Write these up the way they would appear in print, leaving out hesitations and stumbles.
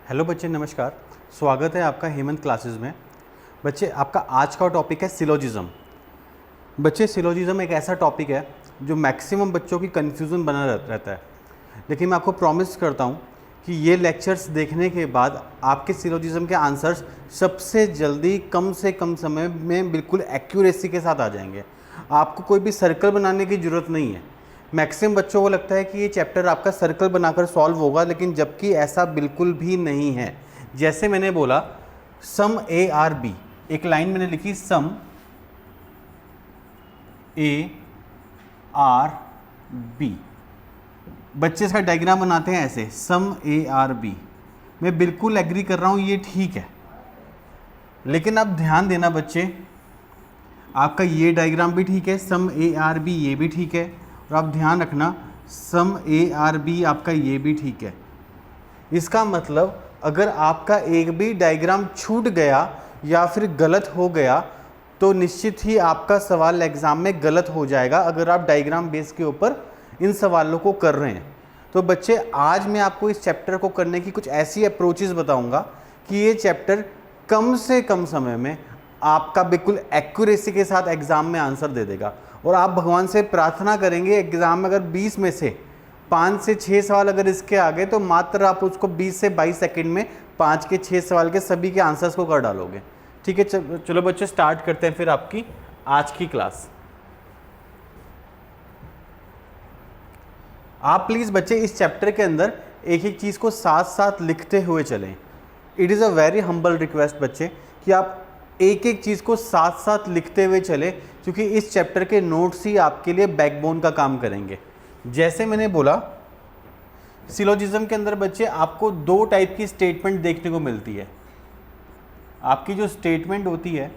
Hello बच्चे, नमस्कार। स्वागत है आपका हेमंत क्लासेस में। बच्चे, आपका आज का टॉपिक है सिलोजिज्म। बच्चे, सिलोजिज्म एक ऐसा टॉपिक है जो मैक्सिमम बच्चों की कन्फ्यूज़न बना रहता है, लेकिन मैं आपको प्रॉमिस करता हूँ कि ये लेक्चर्स देखने के बाद आपके सिलोजिज्म के आंसर्स सबसे जल्दी कम से कम समय में बिल्कुल एक्यूरेसी के साथ आ जाएंगे। आपको कोई भी सर्कल बनाने की ज़रूरत नहीं है। मैक्सिमम बच्चों को लगता है कि ये चैप्टर आपका सर्कल बनाकर सॉल्व होगा, लेकिन जबकि ऐसा बिल्कुल भी नहीं है। जैसे मैंने बोला सम ए आर बी, एक लाइन मैंने लिखी सम ए आर बी। बच्चे इसका डायग्राम बनाते हैं ऐसे, सम ए आर बी। मैं बिल्कुल एग्री कर रहा हूँ, ये ठीक है, लेकिन अब ध्यान देना बच्चे, आपका ये डायग्राम भी ठीक है, सम ए आर बी ये भी ठीक है, और आप ध्यान रखना सम ए आर बी आपका ये भी ठीक है। इसका मतलब अगर आपका एक भी डायग्राम छूट गया या फिर गलत हो गया तो निश्चित ही आपका सवाल एग्ज़ाम में गलत हो जाएगा, अगर आप डायग्राम बेस के ऊपर इन सवालों को कर रहे हैं। तो बच्चे, आज मैं आपको इस चैप्टर को करने की कुछ ऐसी अप्रोचेस बताऊंगा कि ये चैप्टर कम से कम समय में आपका बिल्कुल एक्यूरेसी के साथ एग्ज़ाम में आंसर दे देगा। और आप भगवान से प्रार्थना करेंगे एग्ज़ाम में अगर 20 में से 5 से 6 सवाल अगर इसके आ गए तो मात्र आप उसको 20 से 22 सेकंड में 5 के 6 सवाल के सभी के आंसर्स को कर डालोगे। ठीक है, चलो बच्चे स्टार्ट करते हैं फिर आपकी आज की क्लास। आप प्लीज़ बच्चे इस चैप्टर के अंदर एक एक चीज़ को साथ साथ लिखते हुए चलें। It is a very humble request बच्चे कि आप एक एक चीज़ को साथ साथ लिखते हुए चले, क्योंकि इस चैप्टर के नोट्स ही आपके लिए बैकबोन का काम करेंगे। जैसे मैंने बोला, सिलोजिज्म के अंदर बच्चे आपको 2 टाइप की स्टेटमेंट देखने को मिलती है। आपकी जो स्टेटमेंट होती है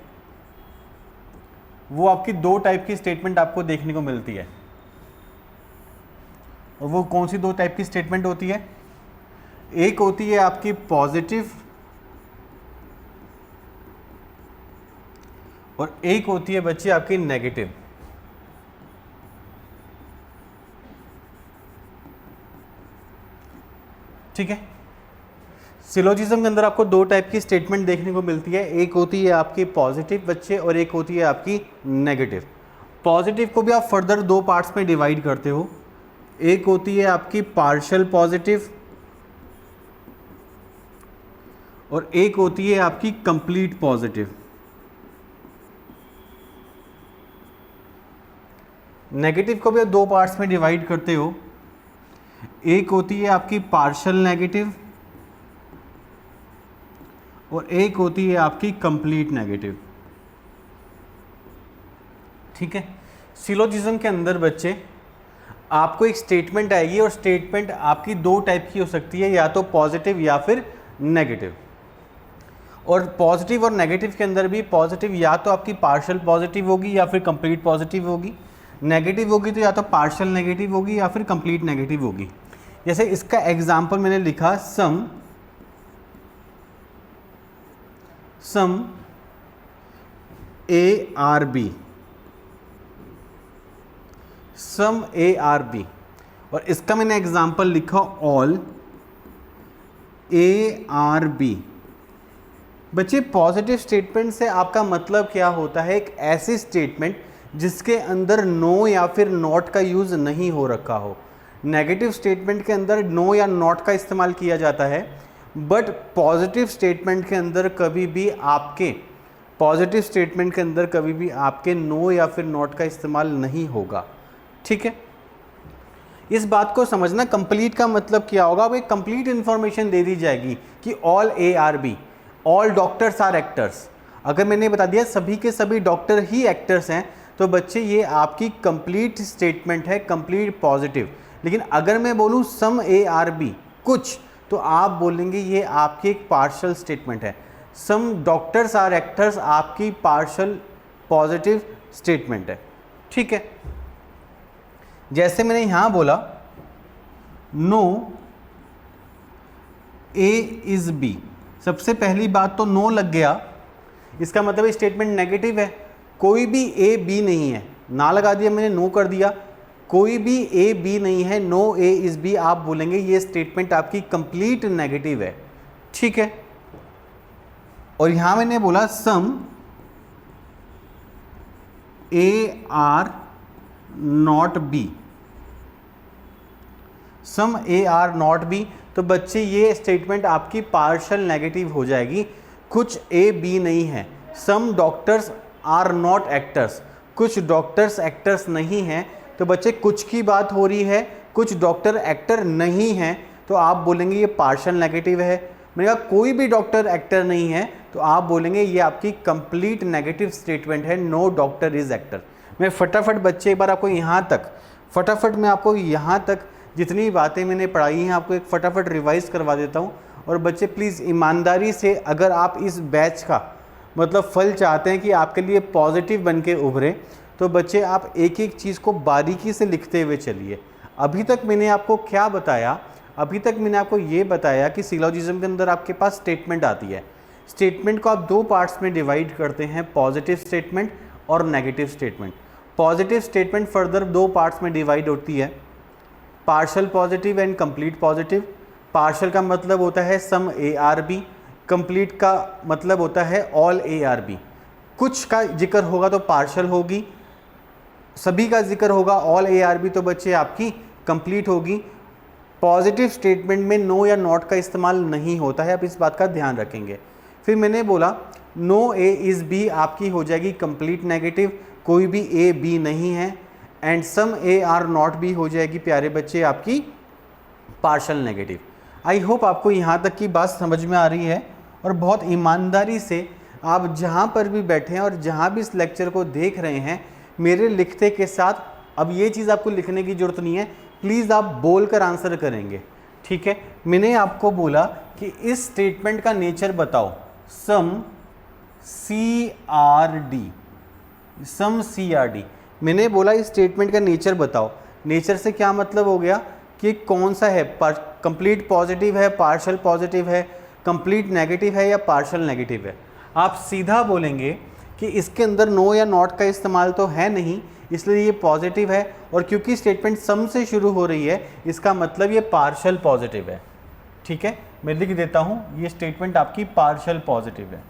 वो आपकी 2 टाइप की स्टेटमेंट आपको देखने को मिलती है। और वो कौन सी 2 टाइप की स्टेटमेंट होती है? एक होती है आपकी पॉजिटिव और एक होती है बच्चे आपकी नेगेटिव। ठीक है, सिलोजिज्म के अंदर आपको 2 टाइप की स्टेटमेंट देखने को मिलती है। एक होती है आपकी पॉजिटिव बच्चे और एक होती है आपकी नेगेटिव। पॉजिटिव को भी आप फर्दर 2 पार्ट्स में डिवाइड करते हो। एक होती है आपकी पार्शियल पॉजिटिव और एक होती है आपकी कंप्लीट पॉजिटिव। नेगेटिव को भी आप 2 पार्ट्स में डिवाइड करते हो। एक होती है आपकी पार्शियल नेगेटिव और एक होती है आपकी कंप्लीट नेगेटिव। ठीक है, सिलोजिज्म के अंदर बच्चे आपको एक स्टेटमेंट आएगी और स्टेटमेंट आपकी 2 टाइप की हो सकती है, या तो पॉजिटिव या फिर नेगेटिव। और पॉजिटिव और नेगेटिव के अंदर भी पॉजिटिव या तो आपकी पार्शियल पॉजिटिव होगी या फिर कंप्लीट पॉजिटिव होगी, नेगेटिव होगी तो या तो पार्शियल नेगेटिव होगी या फिर कंप्लीट नेगेटिव होगी। जैसे इसका एग्जांपल मैंने लिखा some A are B, some A are B. और इसका मैंने एग्जांपल लिखा ऑल ए आर बी। बच्चे, पॉजिटिव स्टेटमेंट से आपका मतलब क्या होता है? एक ऐसी स्टेटमेंट जिसके अंदर नो या फिर नॉट का यूज़ नहीं हो रखा हो। नेगेटिव स्टेटमेंट के अंदर नो या नॉट का इस्तेमाल किया जाता है, बट पॉजिटिव स्टेटमेंट के अंदर कभी भी आपके नो या फिर नॉट का इस्तेमाल नहीं होगा। ठीक है, इस बात को समझना। कंप्लीट का मतलब क्या होगा? अब एक कंप्लीट इंफॉर्मेशन दे दी जाएगी कि all A are B, all doctors are actors. अगर मैंने बता दिया सभी के सभी डॉक्टर ही एक्टर्स हैं, तो बच्चे ये आपकी कंप्लीट स्टेटमेंट है, कंप्लीट पॉजिटिव। लेकिन अगर मैं बोलूँ सम ए आर बी कुछ, तो आप बोलेंगे ये आपकी एक पार्शियल स्टेटमेंट है। सम डॉक्टर्स आर एक्टर्स आपकी पार्शियल पॉजिटिव स्टेटमेंट है। ठीक है, जैसे मैंने यहां बोला नो ए इज बी, सबसे पहली बात तो नो लग गया, इसका मतलब स्टेटमेंट नेगेटिव है। कोई भी ए बी नहीं है, ना लगा दिया मैंने, नो कर दिया, कोई भी ए बी नहीं है, नो ए इज बी, आप बोलेंगे ये स्टेटमेंट आपकी कंप्लीट नेगेटिव है। ठीक है। और यहां मैंने बोला some A are not B, some A are not B, तो बच्चे ये स्टेटमेंट आपकी पार्शियल नेगेटिव हो जाएगी। कुछ ए बी नहीं है। Some doctors are not actors, कुछ डॉक्टर्स एक्टर्स नहीं हैं, तो बच्चे कुछ की बात हो रही है, कुछ डॉक्टर एक्टर नहीं हैं, तो आप बोलेंगे ये पार्शियल नेगेटिव है। मैंने कहा कोई भी डॉक्टर एक्टर नहीं है, तो आप बोलेंगे ये आपकी कंप्लीट नेगेटिव स्टेटमेंट है, नो डॉक्टर इज एक्टर। मैं फटाफट बच्चे एक बार आपको यहाँ तक, फटाफट मैं आपको यहाँ तक जितनी बातें मैंने पढ़ाई हैं आपको एक फटाफट रिवाइज करवा देता हूँ। और बच्चे प्लीज़ ईमानदारी से, अगर आप इस बैच का मतलब फल चाहते हैं कि आपके लिए पॉजिटिव बन के उभरे, तो बच्चे आप एक एक चीज़ को बारीकी से लिखते हुए चलिए। अभी तक मैंने आपको क्या बताया, अभी तक मैंने आपको ये बताया कि सिलोजिज्म के अंदर आपके पास स्टेटमेंट आती है। स्टेटमेंट को आप दो पार्ट्स में डिवाइड करते हैं, पॉजिटिव स्टेटमेंट और negative statement. Positive statement further दो पार्ट्स में डिवाइड होती है, partial positive and complete positive. Partial का मतलब होता है सम ए आर बी, कंप्लीट का मतलब होता है ऑल ए आर बी। कुछ का जिक्र होगा तो पार्शियल होगी, सभी का जिक्र होगा ऑल ए आर बी, तो बच्चे आपकी कंप्लीट होगी। पॉजिटिव स्टेटमेंट में नो या नॉट का इस्तेमाल नहीं होता है, आप इस बात का ध्यान रखेंगे। फिर मैंने बोला नो ए इज़ बी आपकी हो जाएगी कंप्लीट नेगेटिव, कोई भी ए बी नहीं है। And some A are not B हो जाएगी प्यारे बच्चे आपकी पार्शियल नेगेटिव। आई होप आपको यहाँ तक की बात समझ में आ रही है, और बहुत ईमानदारी से आप जहाँ पर भी बैठे हैं और जहाँ भी इस लेक्चर को देख रहे हैं, मेरे लिखते के साथ, अब ये चीज़ आपको लिखने की ज़रूरत नहीं है, प्लीज़ आप बोल कर आंसर करेंगे, ठीक है। मैंने आपको बोला कि इस स्टेटमेंट का नेचर बताओ, सम सी are D, some C are D. मैंने बोला इस स्टेटमेंट का नेचर बताओ। नेचर से क्या मतलब हो गया कि कौन सा है, कंप्लीट पॉजिटिव है, पार्शियल पॉजिटिव है, कंप्लीट नेगेटिव है या पार्शियल नेगेटिव है। आप सीधा बोलेंगे कि इसके अंदर नो या नॉट का इस्तेमाल तो है नहीं, इसलिए ये पॉजिटिव है, और क्योंकि स्टेटमेंट सम से शुरू हो रही है इसका मतलब ये पार्शियल पॉजिटिव है, ठीक है। मैं लिख देता हूँ ये स्टेटमेंट आपकी पार्शियल पॉजिटिव है,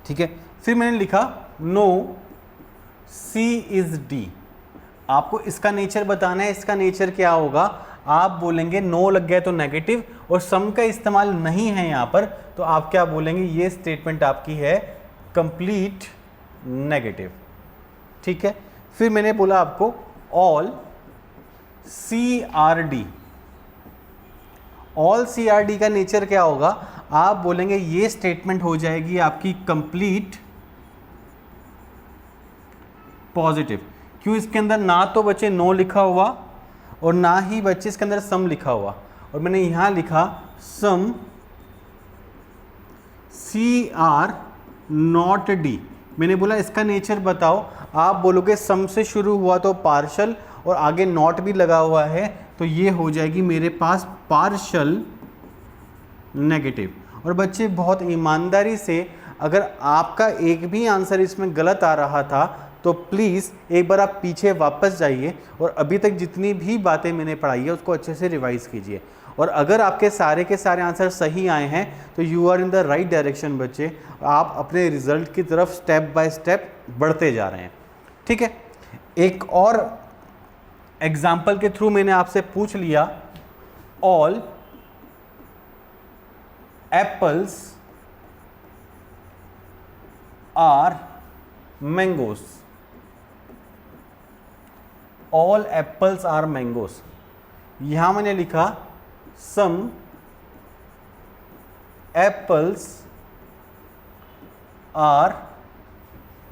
ठीक है। फिर मैंने लिखा नो सी इज डी, आपको इसका नेचर बताना है। इसका नेचर क्या होगा, आप बोलेंगे नो लग गया तो नेगेटिव, और सम का इस्तेमाल नहीं है यहाँ पर, तो आप क्या बोलेंगे, ये स्टेटमेंट आपकी है कंप्लीट नेगेटिव, ठीक है। फिर मैंने बोला आपको all C are D, all C are D का नेचर क्या होगा, आप बोलेंगे ये स्टेटमेंट हो जाएगी आपकी कंप्लीट पॉजिटिव। क्यों, इसके अंदर ना तो बच्चे नो लिखा हुआ और ना ही बच्चे इसके अंदर सम लिखा हुआ, और मैंने यहाँ लिखा सम सी आर नॉट डी। मैंने बोला इसका नेचर बताओ, आप बोलोगे सम से शुरू हुआ तो पार्शियल और आगे नॉट भी लगा हुआ है, तो ये हो जाएगी मेरे पास पार्शियल नेगेटिव। और बच्चे बहुत ईमानदारी से, अगर आपका एक भी आंसर इसमें गलत आ रहा था तो प्लीज़ एक बार आप पीछे वापस जाइए और अभी तक जितनी भी बातें मैंने पढ़ाई है उसको अच्छे से रिवाइज कीजिए। और अगर आपके सारे के सारे आंसर सही आए हैं तो you are in the right direction बच्चे, आप अपने रिजल्ट की तरफ स्टेप बाय स्टेप बढ़ते जा रहे हैं, ठीक है। एक और एग्जाम्पल के थ्रू मैंने आपसे पूछ लिया, all apples are mangoes, all apples are mangoes. यहां मैंने लिखा some apples are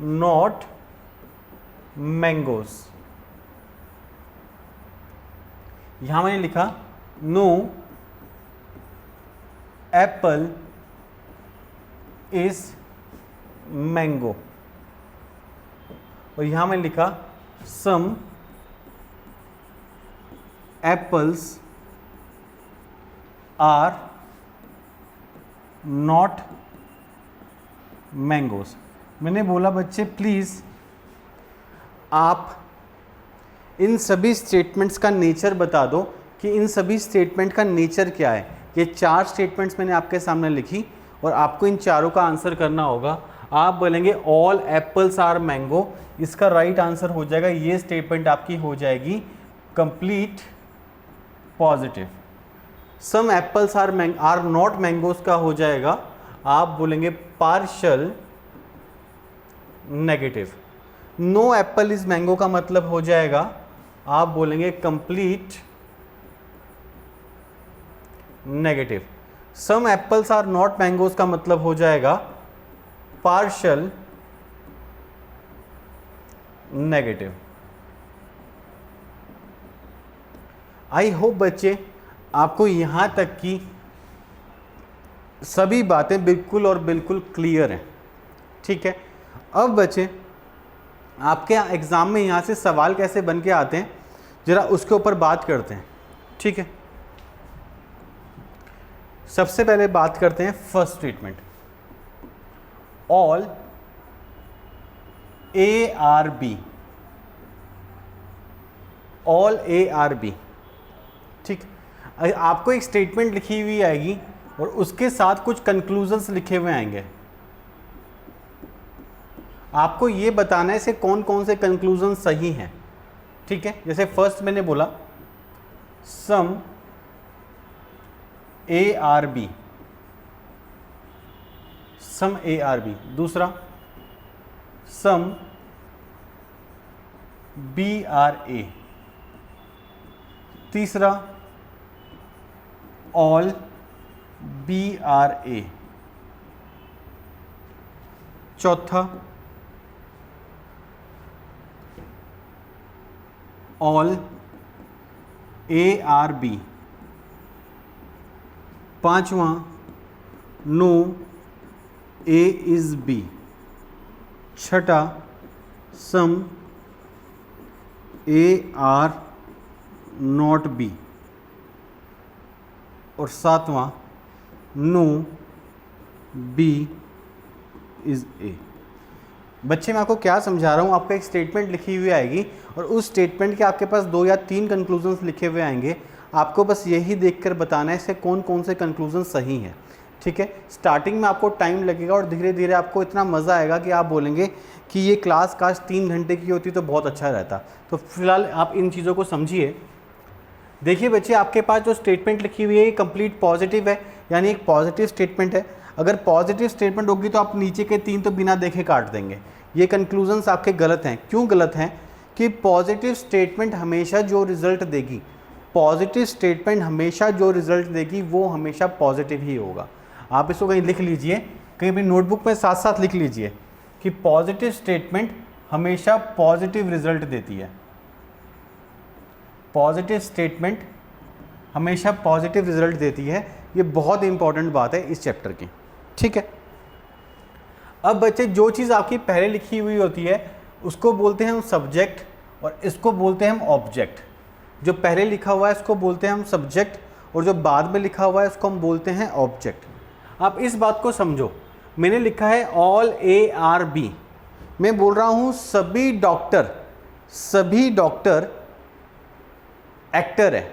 not mangoes. यहां मैंने लिखा नो एप्पल इज मैंगो, और यहां मैंने लिखा some apples are not mangoes. मैंने बोला बच्चे प्लीज़ आप इन सभी स्टेटमेंट्स का नेचर बता दो कि इन सभी स्टेटमेंट का नेचर क्या है। ये 4 स्टेटमेंट्स मैंने आपके सामने लिखी और आपको इन चारों का आंसर करना होगा। आप बोलेंगे ऑल एप्पल्स आर मैंगो, इसका राइट आंसर हो जाएगा, ये स्टेटमेंट आपकी हो जाएगी complete positive. Some apples are not mangoes का हो जाएगा, आप बोलेंगे partial negative. No apple is mango का मतलब हो जाएगा, आप बोलेंगे complete negative. Some apples are not mangoes का मतलब हो जाएगा पार्शियल नेगेटिव। आई होप बच्चे आपको यहां तक की सभी बातें बिल्कुल और बिल्कुल क्लियर हैं। ठीक है, अब बच्चे आपके एग्जाम में यहां से सवाल कैसे बन के आते हैं जरा उसके ऊपर बात करते हैं। ठीक है, सबसे पहले बात करते हैं first statement, all A are B, all A are B. ठीक, आपको एक स्टेटमेंट लिखी हुई आएगी और उसके साथ कुछ कंक्लूजन्स लिखे हुए आएंगे। आपको ये बताना है से कौन कौन से कंक्लूजन सही हैं। ठीक है, जैसे फर्स्ट मैंने बोला some A are B, some A are B. दूसरा सम बी आर ए। तीसरा ऑल बी आर ए। चौथा ऑल ए आर बी। पांचवा नो ए इज बी। छठा सम ए आर नॉट बी। और सातवां नो बी इज ए। बच्चे मैं आपको क्या समझा रहा हूँ, आपको एक स्टेटमेंट लिखी हुई आएगी और उस स्टेटमेंट के आपके पास 2 या 3 कंक्लूजन्स लिखे हुए आएंगे। आपको बस यही देखकर बताना है इससे कौन कौन से कंक्लूजन सही हैं। ठीक है, स्टार्टिंग में आपको टाइम लगेगा और धीरे धीरे आपको इतना मज़ा आएगा कि आप बोलेंगे कि ये क्लास काश 3 घंटे की होती तो बहुत अच्छा रहता। तो फिलहाल आप इन चीज़ों को समझिए। देखिए बच्चे, आपके पास जो स्टेटमेंट लिखी हुई है ये कंप्लीट पॉजिटिव है, यानी एक पॉजिटिव स्टेटमेंट है। अगर पॉजिटिव स्टेटमेंट होगी तो आप नीचे के 3 तो बिना देखे काट देंगे। ये कंक्लूजन्स आपके गलत हैं। क्यों गलत हैं? कि पॉजिटिव स्टेटमेंट हमेशा जो रिजल्ट देगी, पॉजिटिव स्टेटमेंट हमेशा जो रिजल्ट देगी वो हमेशा पॉजिटिव ही होगा। आप इसको कहीं लिख लीजिए, कहीं अपनी नोटबुक में साथ साथ लिख लीजिए कि पॉजिटिव स्टेटमेंट हमेशा पॉजिटिव रिजल्ट देती है। पॉजिटिव स्टेटमेंट हमेशा पॉजिटिव रिजल्ट देती है। ये बहुत इंपॉर्टेंट बात है इस चैप्टर की। ठीक है, अब बच्चे जो चीज़ आपकी पहले लिखी हुई होती है उसको बोलते हैं हम सब्जेक्ट और इसको बोलते हैं हम ऑब्जेक्ट। जो पहले लिखा हुआ है इसको बोलते हैं हम सब्जेक्ट और जो बाद में लिखा हुआ है उसको हम बोलते हैं ऑब्जेक्ट। आप इस बात को समझो, मैंने लिखा है ऑल ए आर बी। मैं बोल रहा हूँ सभी डॉक्टर एक्टर है।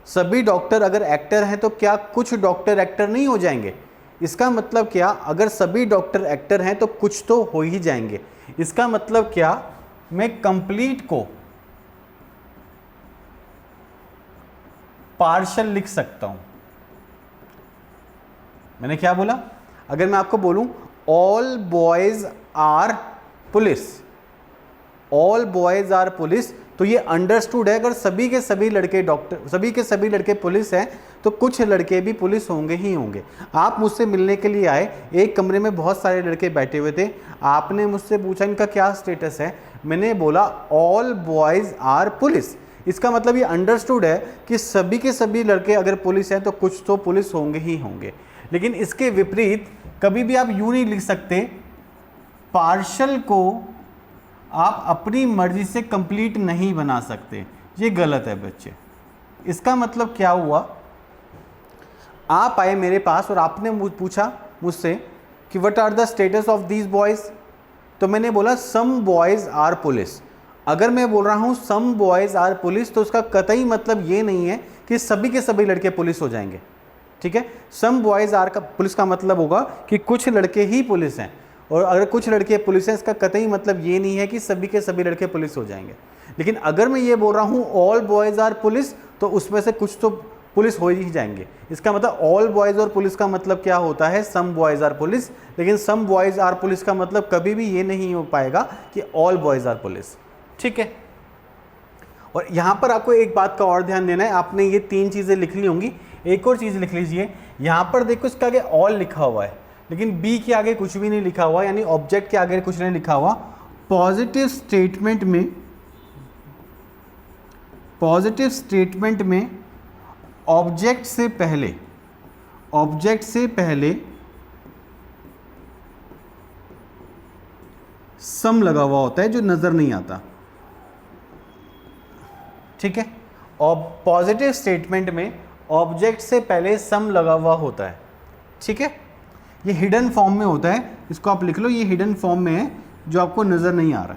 सभी डॉक्टर अगर एक्टर हैं तो क्या कुछ डॉक्टर एक्टर नहीं हो जाएंगे? इसका मतलब क्या? अगर सभी डॉक्टर एक्टर हैं तो कुछ तो हो ही जाएंगे। इसका मतलब क्या? मैं कंप्लीट को पार्शियल लिख सकता हूं। मैंने क्या बोला? अगर मैं आपको बोलूं all boys are police, all boys are police, तो ये अंडरस्टूड है। अगर सभी के सभी लड़के डॉक्टर, सभी के सभी लड़के पुलिस हैं तो कुछ लड़के भी पुलिस होंगे ही होंगे। आप मुझसे मिलने के लिए आए, एक कमरे में बहुत सारे लड़के बैठे हुए थे, आपने मुझसे पूछा इनका क्या स्टेटस है, मैंने बोला ऑल बॉयज आर पुलिस। इसका मतलब ये अंडरस्टूड है कि सभी के सभी लड़के अगर पुलिस हैं तो कुछ तो पुलिस होंगे ही होंगे। लेकिन इसके विपरीत कभी भी आप यूँ नहीं लिख सकते पार्शियल को आप अपनी मर्जी से कंप्लीट नहीं बना सकते। ये गलत है बच्चे। इसका मतलब क्या हुआ? आप आए मेरे पास और आपने पूछा मुझसे कि what are the status of these boys, तो मैंने बोला सम बॉयज़ आर पुलिस। अगर मैं बोल रहा हूँ सम बॉयज़ आर पुलिस तो उसका कतई मतलब ये नहीं है कि सभी के सभी लड़के पुलिस हो जाएंगे। ठीक है। सम बॉयज़ आर का पुलिस का मतलब होगा कि कुछ लड़के ही पुलिस हैं, और अगर कुछ लड़के पुलिस हैं इसका कतई मतलब ये नहीं है कि सभी के सभी लड़के पुलिस हो जाएंगे। लेकिन अगर मैं ये बोल रहा हूँ ऑल बॉयज़ आर पुलिस, तो उसमें से कुछ तो पुलिस हो ही जाएंगे। इसका मतलब ऑल बॉयज़ और पुलिस का मतलब क्या होता है, सम बॉयज़ आर पुलिस। लेकिन सम बॉयज़ आर पुलिस का मतलब कभी भी ये नहीं हो पाएगा कि ऑल बॉयज़ आर पुलिस, ठीक है। और यहाँ पर आपको एक बात का और ध्यान देना है, आपने ये 3 चीज़ें लिख ली होंगी, एक और चीज़ लिख लीजिए। यहाँ पर देखो इसके आगे ऑल लिखा हुआ है, लेकिन बी के आगे कुछ भी नहीं लिखा हुआ, यानी ऑब्जेक्ट के आगे कुछ नहीं लिखा हुआ। पॉजिटिव स्टेटमेंट में ऑब्जेक्ट से पहले सम लगा हुआ होता है जो नज़र नहीं आता, ठीक है। और पॉजिटिव स्टेटमेंट में ऑब्जेक्ट से पहले सम लगा हुआ होता है, ठीक है। ये हिडन फॉर्म में होता है, इसको आप लिख लो, ये हिडन फॉर्म में है जो आपको नज़र नहीं आ रहा।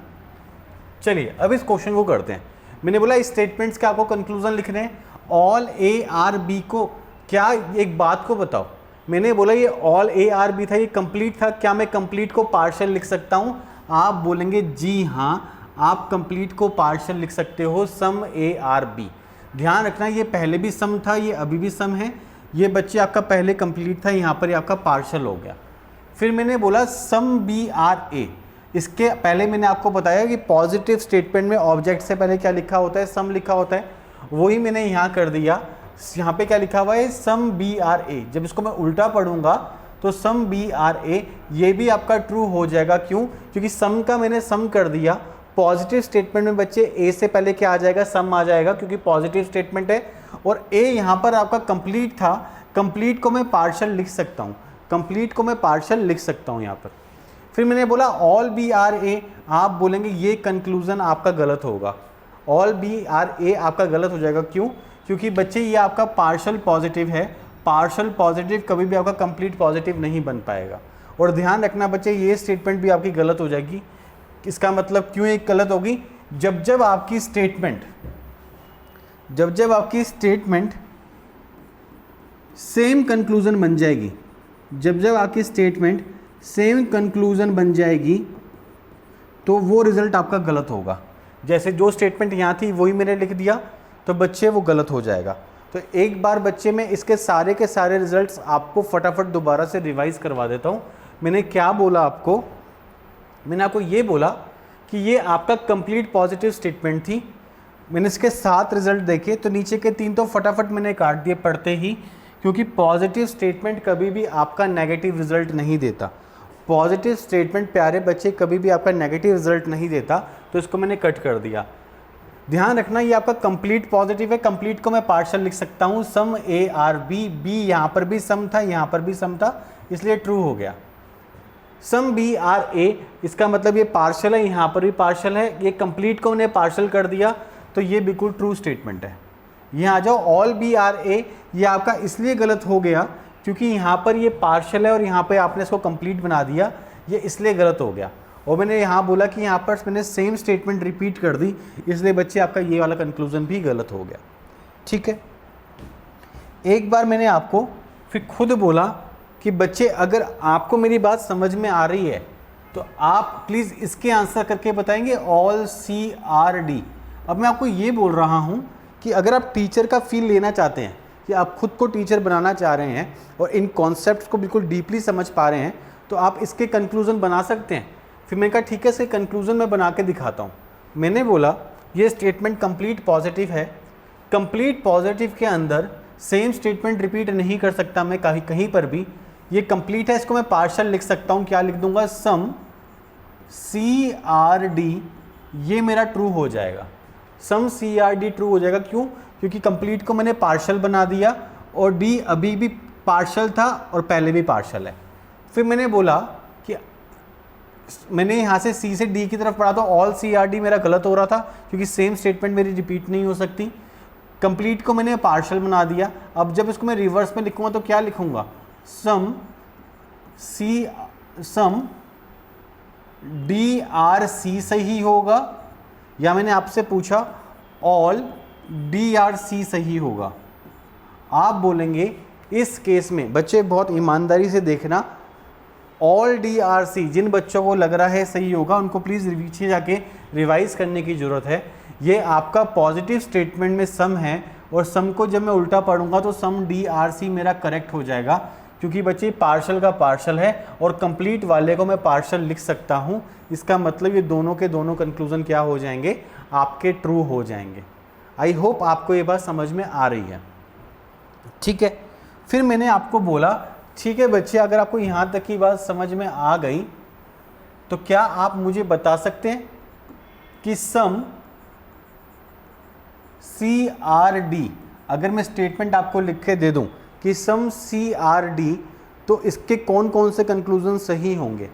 चलिए अब इस क्वेश्चन को करते हैं। मैंने बोला इस स्टेटमेंट्स के आपको कंक्लूजन लिखने हैं। ऑल ए आर बी को, क्या एक बात को बताओ, मैंने बोला ये ऑल ए आर बी था, ये कंप्लीट था, क्या मैं कंप्लीट को पार्शियल लिख सकता हूँ? आप बोलेंगे जी हाँ, आप कंप्लीट को पार्शियल लिख सकते हो, सम ए आर बी। ध्यान रखना ये पहले भी सम था, ये अभी भी सम है। ये बच्चे आपका पहले कंप्लीट था, यहाँ पर आपका पार्शियल हो गया। फिर मैंने बोला सम बी आर ए, इसके पहले मैंने आपको बताया कि पॉजिटिव स्टेटमेंट में ऑब्जेक्ट से पहले क्या लिखा होता है, सम लिखा होता है, वही मैंने यहाँ कर दिया। यहाँ पे क्या लिखा हुआ है, सम बी आर ए। जब इसको मैं उल्टा पढ़ूंगा तो सम बी आर ए, ये भी आपका ट्रू हो जाएगा। क्यों? क्योंकि सम का मैंने सम कर दिया। पॉजिटिव स्टेटमेंट में बच्चे ए से पहले क्या आ जाएगा, सम आ जाएगा, क्योंकि पॉजिटिव स्टेटमेंट है। और ए यहाँ पर आपका कंप्लीट था, कंप्लीट को मैं पार्शियल लिख सकता हूँ, कंप्लीट को मैं पार्शियल लिख सकता हूँ यहाँ पर। फिर मैंने बोला ऑल बी आर ए, आप बोलेंगे ये कंक्लूजन आपका गलत होगा, ऑल बी आर ए आपका गलत हो जाएगा। क्यों? क्योंकि बच्चे ये आपका पार्शियल पॉजिटिव है, पार्शियल पॉजिटिव कभी भी आपका कंप्लीट पॉजिटिव नहीं बन पाएगा। और ध्यान रखना बच्चे, ये स्टेटमेंट भी आपकी गलत हो जाएगी। इसका मतलब क्यों एक गलत होगी, जब जब आपकी स्टेटमेंट सेम कंक्लूजन बन जाएगी, जब जब आपकी स्टेटमेंट सेम कंक्लूजन बन जाएगी तो वो रिजल्ट आपका गलत होगा। जैसे जो स्टेटमेंट यहाँ थी वही मैंने लिख दिया, तो बच्चे वो गलत हो जाएगा। तो एक बार बच्चे में इसके सारे के सारे रिजल्ट्स आपको फटाफट दोबारा से रिवाइज करवा देता हूँ। मैंने क्या बोला आपको, मैंने आपको ये बोला कि ये आपका कंप्लीट पॉजिटिव स्टेटमेंट थी। मैंने इसके 7 रिजल्ट देखे, तो नीचे के 3 तो फटाफट मैंने काट दिए पढ़ते ही, क्योंकि पॉजिटिव स्टेटमेंट कभी भी आपका नेगेटिव रिजल्ट नहीं देता। पॉजिटिव स्टेटमेंट प्यारे बच्चे कभी भी आपका नेगेटिव रिजल्ट नहीं देता, तो इसको मैंने कट कर दिया। ध्यान रखना ये आपका कंप्लीट पॉजिटिव है, कंप्लीट को मैं पार्शियल लिख सकता हूँ, सम ए आर बी, बी यहाँ पर भी सम था, यहाँ पर भी सम था, इसलिए ट्रू हो गया। सम बी आर ए, इसका मतलब ये पार्शियल है, यहाँ पर भी पार्शियल है, ये कंप्लीट को मैंने पार्शियल कर दिया, तो ये बिल्कुल ट्रू स्टेटमेंट है। यहाँ आ जाओ, ऑल बी आर ए, ये आपका इसलिए गलत हो गया क्योंकि यहाँ पर ये पार्शियल है और यहाँ पे आपने इसको कंप्लीट बना दिया, ये इसलिए गलत हो गया। और मैंने यहाँ बोला कि यहाँ पर मैंने सेम स्टेटमेंट रिपीट कर दी, इसलिए बच्चे आपका ये वाला कंक्लूजन भी गलत हो गया, ठीक है। एक बार मैंने आपको फिर खुद बोला कि बच्चे अगर आपको मेरी बात समझ में आ रही है तो आप प्लीज़ इसके आंसर करके बताएंगे, ऑल सी आर डी। अब मैं आपको ये बोल रहा हूँ कि अगर आप टीचर का फील लेना चाहते हैं, कि आप खुद को टीचर बनाना चाह रहे हैं और इन कॉन्सेप्ट्स को बिल्कुल डीपली समझ पा रहे हैं, तो आप इसके कंक्लूजन बना सकते हैं। फिर मैंने कहा ठीक है, इसके कंक्लूजन मैं बना के दिखाता हूँ। मैंने बोला ये स्टेटमेंट कंप्लीट पॉजिटिव है, कंप्लीट पॉजिटिव के अंदर सेम स्टेटमेंट रिपीट नहीं कर सकता मैं कहीं पर भी। ये कंप्लीट है, इसको मैं पार्शियल लिख सकता हूँ, क्या लिख दूंगा, सम सी आर डी, ये मेरा ट्रू हो जाएगा। सम सी आर डी ट्रू हो जाएगा। क्यों? क्योंकि कंप्लीट को मैंने पार्शियल बना दिया और डी अभी भी पार्शियल था और पहले भी पार्शियल है। फिर मैंने बोला कि मैंने यहाँ से सी से डी की तरफ पढ़ा, तो ऑल सी आर डी मेरा गलत हो रहा था क्योंकि सेम स्टेटमेंट मेरी रिपीट नहीं हो सकती। कंप्लीट को मैंने पार्शियल बना दिया। अब जब इसको मैं रिवर्स में लिखूंगा तो क्या लिखूंगा, सम डी आर सी सही होगा, या मैंने आपसे पूछा ऑल डी आर सी सही होगा। आप बोलेंगे इस केस में बच्चे बहुत ईमानदारी से देखना, ऑल DRC जिन बच्चों को लग रहा है सही होगा उनको प्लीज़ पीछे जाके रिवाइज करने की ज़रूरत है। ये आपका पॉजिटिव स्टेटमेंट में सम है और सम को जब मैं उल्टा पढ़ूंगा तो सम DRC मेरा करेक्ट हो जाएगा, क्योंकि बच्चे पार्शल का पार्शल है और कंप्लीट वाले को मैं पार्शल लिख सकता हूँ। इसका मतलब ये दोनों के दोनों कंक्लूजन क्या हो जाएंगे, आपके ट्रू हो जाएंगे। आई होप आपको ये बात समझ में आ रही है, ठीक है। फिर मैंने आपको बोला ठीक है बच्चे, अगर आपको यहाँ तक की बात समझ में आ गई तो क्या आप मुझे बता सकते हैं कि सम CRD, अगर मैं स्टेटमेंट आपको लिख के दे दूं कि सम CRD, तो इसके कौन कौन से कंक्लूजन सही होंगे।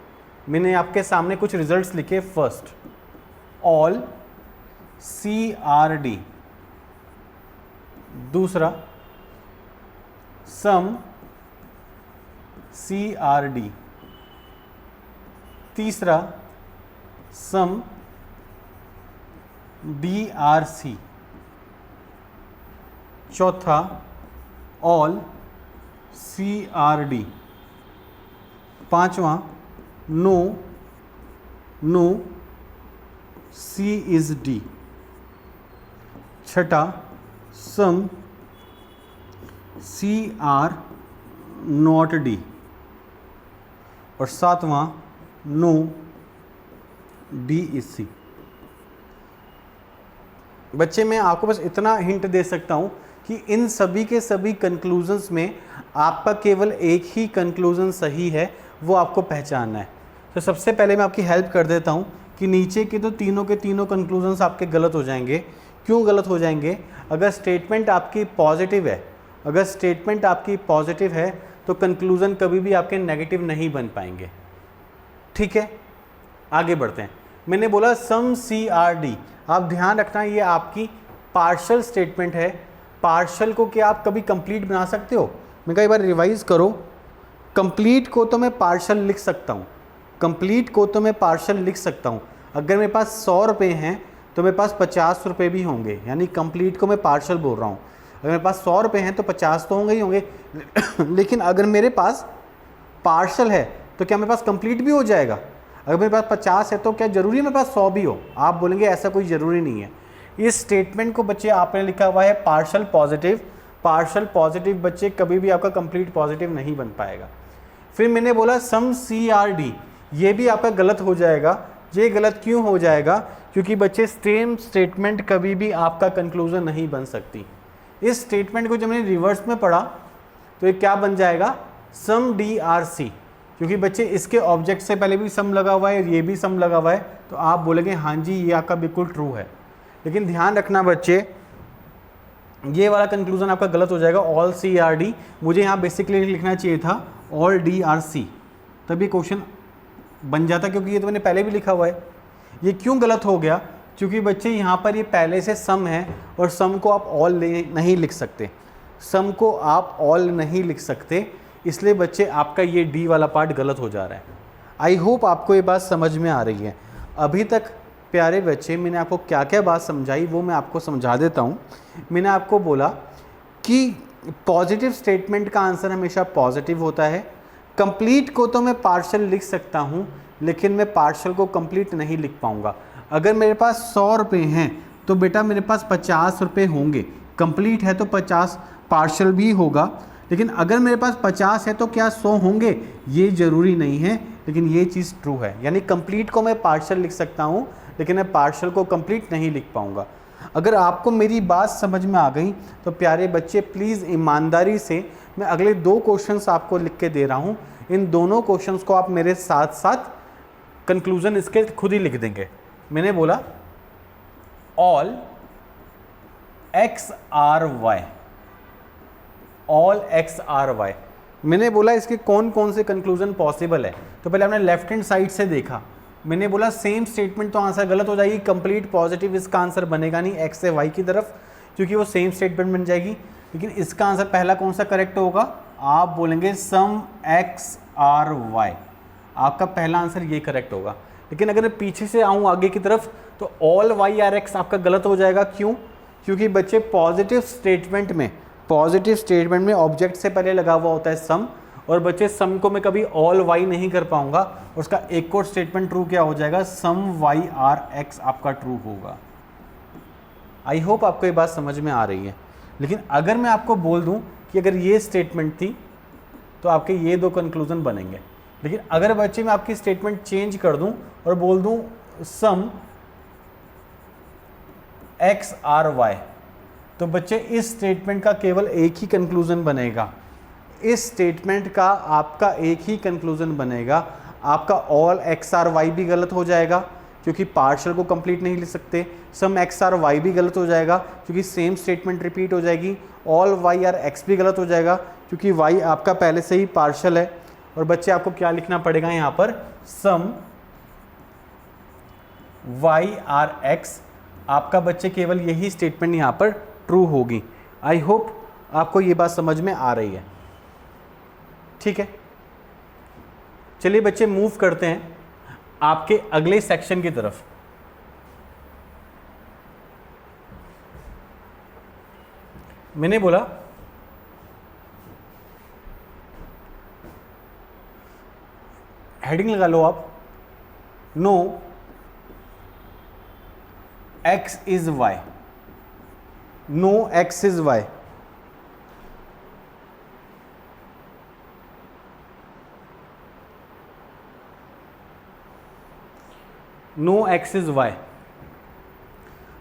मैंने आपके सामने कुछ रिजल्ट्स लिखे। First, all CRD। दूसरा, सम CRD। तीसरा, सम DRC। चौथा, ऑल CRD। पांचवा, नो C is D। छठा, सम CR नॉट D। और सातवां, नो D is C। बच्चे मैं आपको बस इतना हिंट दे सकता हूं कि इन सभी के सभी कंक्लूजन्स में आपका केवल एक ही कंक्लूजन सही है, वो आपको पहचानना है। तो सबसे पहले मैं आपकी हेल्प कर देता हूं कि नीचे के तो तीनों के तीनों कंक्लूजन्स आपके गलत हो जाएंगे। क्यों गलत हो जाएंगे? अगर स्टेटमेंट आपकी पॉजिटिव है, अगर स्टेटमेंट आपकी पॉजिटिव है तो कंक्लूजन कभी भी आपके नेगेटिव नहीं बन पाएंगे, ठीक है। आगे बढ़ते हैं। मैंने बोला सम CRD, आप ध्यान रखना ये आपकी पार्शल स्टेटमेंट है। पार्शल को क्या आप कभी कंप्लीट बना सकते हो? मैं कई बार रिवाइज करो, कंप्लीट को तो मैं पार्शल लिख सकता हूँ, कंप्लीट को तो मैं पार्शल लिख सकता हूँ। अगर मेरे पास 100 रुपये हैं तो मेरे पास 50 रुपये भी होंगे, यानी कंप्लीट को मैं पार्शल बोल रहा हूँ। अगर मेरे पास 100 रुपये हैं तो 50 तो होंगे ही होंगे। लेकिन अगर मेरे पास पार्शल है तो क्या मेरे पास कंप्लीट भी हो जाएगा? अगर मेरे पास 50 है तो क्या ज़रूरी है मेरे पास 100 भी हो? आप बोलेंगे ऐसा कोई ज़रूरी नहीं है। इस स्टेटमेंट को बच्चे आपने लिखा हुआ है पार्शल पॉजिटिव। पार्शल पॉजिटिव बच्चे कभी भी आपका कंप्लीट पॉजिटिव नहीं बन पाएगा। फिर मैंने बोला सम CRD, ये भी आपका गलत हो जाएगा। ये गलत क्यों हो जाएगा? क्योंकि बच्चे सेम स्टेटमेंट कभी भी आपका कंक्लूजन नहीं बन सकती। इस स्टेटमेंट को जब मैंने रिवर्स में पढ़ा तो ये क्या बन जाएगा? सम DRC, क्योंकि बच्चे इसके ऑब्जेक्ट से पहले भी सम लगा हुआ है, ये भी सम लगा हुआ है, तो आप बोलेंगे हाँ जी ये आपका बिल्कुल ट्रू है। लेकिन ध्यान रखना बच्चे, ये वाला कंक्लूजन आपका गलत हो जाएगा, ऑल CRD। मुझे यहाँ बेसिकली लिखना चाहिए था ऑल DRC, तभी क्वेश्चन बन जाता, क्योंकि ये तो मैंने पहले भी लिखा हुआ है। ये क्यों गलत हो गया? क्योंकि बच्चे यहाँ पर ये पहले से सम है और सम को आप ऑल नहीं लिख सकते, सम को आप ऑल नहीं लिख सकते, इसलिए बच्चे आपका ये D वाला पार्ट गलत हो जा रहा है। आई होप आपको ये बात समझ में आ रही है। अभी तक प्यारे बच्चे मैंने आपको क्या क्या बात समझाई वो मैं आपको समझा देता हूँ। मैंने आपको बोला कि पॉजिटिव स्टेटमेंट का आंसर हमेशा पॉजिटिव होता है। कंप्लीट को तो मैं पार्शल लिख सकता हूँ, लेकिन मैं पार्शल को कंप्लीट नहीं लिख पाऊँगा। अगर मेरे पास 100 रुपये हैं तो बेटा मेरे पास 50 रुपये होंगे। कंप्लीट है तो 50 पार्शल भी होगा, लेकिन अगर मेरे पास 50 है तो क्या 100 होंगे? ये ज़रूरी नहीं है, लेकिन ये चीज़ ट्रू है। यानी कंप्लीट को मैं पार्शल लिख सकता हूँ, लेकिन मैं पार्शल को कंप्लीट नहीं लिख पाऊँगा। अगर आपको मेरी बात समझ में आ गई तो प्यारे बच्चे प्लीज़ ईमानदारी से मैं अगले 2 क्वेश्चंस आपको लिख के दे रहा हूँ। इन दोनों क्वेश्चंस को आप मेरे साथ साथ कंक्लूजन इसके खुद ही लिख देंगे। मैंने बोला ऑल XRY, ऑल XRY। मैंने बोला इसके कौन कौन से कंक्लूजन पॉसिबल है। तो पहले हमने लेफ्ट हैंड साइड से देखा। मैंने बोला सेम स्टेटमेंट तो आंसर गलत हो जाएगी, कंप्लीट पॉजिटिव इसका आंसर बनेगा नहीं X से Y की तरफ, क्योंकि वो सेम स्टेटमेंट बन जाएगी। लेकिन इसका आंसर पहला कौन सा करेक्ट होगा? आप बोलेंगे सम XRY, आपका पहला आंसर ये करेक्ट होगा। लेकिन अगर मैं पीछे से आऊँ आगे की तरफ तो ऑल YRX आपका गलत हो जाएगा। क्यों? क्योंकि बच्चे पॉजिटिव स्टेटमेंट में पॉजिटिव स्टेटमेंट में ऑब्जेक्ट से पहले लगा हुआ होता है सम, और बच्चे सम को मैं कभी ऑल वाई नहीं कर पाऊंगा, उसका एक और स्टेटमेंट ट्रू क्या हो जाएगा, सम वाई आर एक्स आपका ट्रू होगा। आई होप आपको ये बात समझ में आ रही है। लेकिन अगर मैं आपको बोल दूं कि अगर ये स्टेटमेंट थी तो आपके ये दो कंक्लूजन बनेंगे। लेकिन अगर बच्चे मैं आपकी स्टेटमेंट चेंज कर दूं और बोल दूं सम एक्स आर वाई, तो बच्चे इस स्टेटमेंट का केवल एक ही कंक्लूजन बनेगा। इस स्टेटमेंट का आपका एक ही कंक्लूजन बनेगा, आपका ऑल एक्स आर वाई भी गलत हो जाएगा क्योंकि पार्शियल को कंप्लीट नहीं लिख सकते, सम एक्स आर वाई भी गलत हो जाएगा क्योंकि सेम स्टेटमेंट रिपीट हो जाएगी, ऑल वाई आर एक्स भी गलत हो जाएगा क्योंकि वाई आपका पहले से ही पार्शियल है। और बच्चे आपको क्या लिखना पड़ेगा यहाँ पर, सम वाई आर एक्स, आपका बच्चे केवल यही स्टेटमेंट यहाँ पर ट्रू होगी। आई होप आपको ये बात समझ में आ रही है। ठीक है, चलिए बच्चे मूव करते हैं आपके अगले सेक्शन की तरफ। मैंने बोला हेडिंग लगा लो आप, no X is Y, no X is Y. No X is Y,